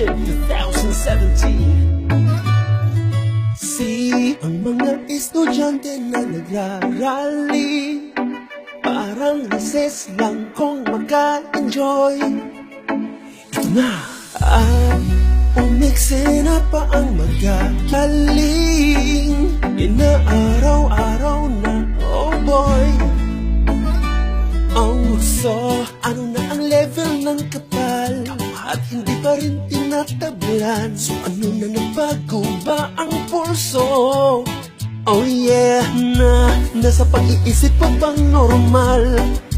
Edition 2017. Ang mga estudyante na nagrarally, parang recess lang kung maka-enjoy. Ito na at umikse na pa ang magagaling. Inaaraw-araw na, oh boy. So, ano na ang level ng kapal? At hindi pa rin tinatablan. So, ano na nabago ba ang pulso? Oh yeah, nasa pag-iisip pa bang normal?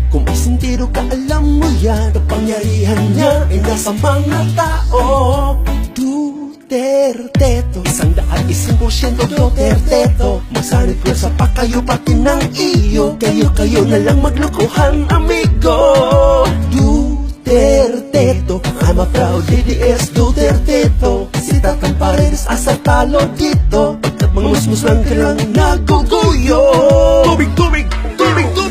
Kung may sentido ka, alam mo yan. Kapangyarihan niya ay nasa mga tao. Duterteto, 100% Duterteto. Magsanit ko sa pakayo pati ng iyo. Kayo na lang maglukuhan, amigo. Duterteto, I'm a proud DDS Duterteto. Si Tatang Paredes asa talo dito. Pagkat mga musmus lang ka lang naguguyo. Tubig,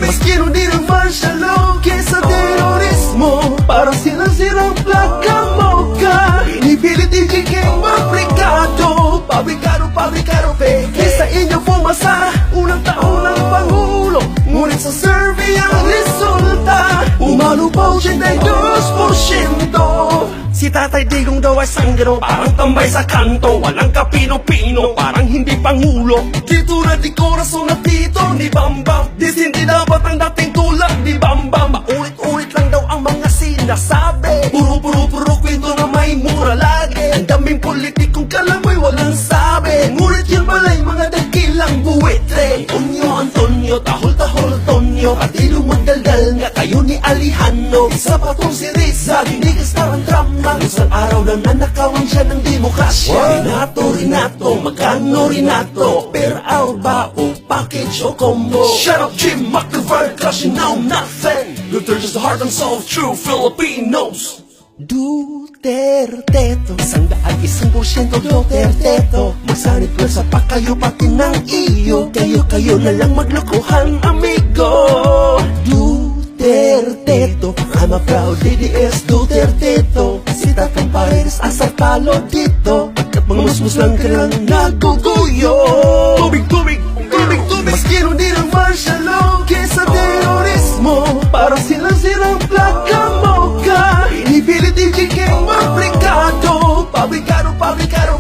maski nun din ang martial law kesa terorismo. Parang sirang plaka mo ka. Inipilit DJK maplikado. Pabrikado, peke sa inyo pumasa. Unang taon ng Pangulo, ngunit sa survey ang resulta umalupaw 82%. Si Tatay Digong daw ay sanggano, parang tambay sa kanto. Walang kapino-pino, parang hindi pangulo. Dito na di korason na dito ni Bambam. Dis hindi dapat ang dating tulad ni Bambam. Paulit-ulit lang daw ang mga sinasabi. Puro kwento na may mura lagi. Ang daming politikong kalamoy walang sabi. Ngunit yun pala'y mga dakilang buwitre. Antonio, tahol Tonyo. Pati lumagdaldal nga kayo ni Alejandro. Isa pa tong si Rizal, hinigas na ang drama. Isang araw na nanakawan siya ng demokrasya. Renato, magkano Renato? Per hour ba o package o combo? Shut up Jim McIver, cause you know nothing. Luther just the heart and soul of true Filipinos. Duterteto, 100% Duterteto. Magsanit ko sa pakayo pati ng iyo. Kayo na lang maglukuhan, amigo. Duterteto, I'm a proud DDS Duterteto. Si Tatang Paredes asa talo dito. Pagkat mga musmus lang ka lang naguguyo. Tubig, maski nun din ang martial law kesa terorismo. Parang sirang plaka mo ka. Inipilit DJK maplikado. Pabrikado,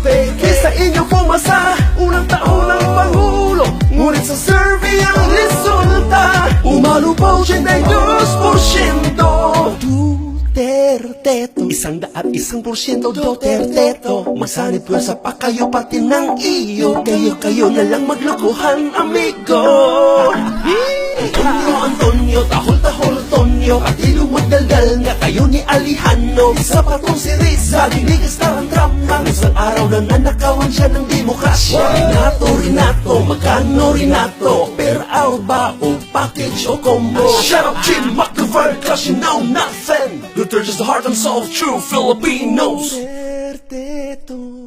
peke sa inyo pumasa. Unang taon ng Pangulo, ngunit sa survey ang resulta umalupaw 82%. Duterteto, 100% Duterteto. Magsanit ko sa pakayo pati ng iyo. Kayo na lang maglukuhan, amigo. Antonio, tahol Tonyo. Pati lumagdaldal nga kayo ni Alejandro. Isa pa tong si Rizal, hinigas na ang drama. Isang araw na nanakawan siya ng demokrasya. Renato, magkano Renato? Per hour ba o package o combo? Shut up Jim McIver, cause you know nothing. Luther just the heart and soul of true Filipinos. Duterteto.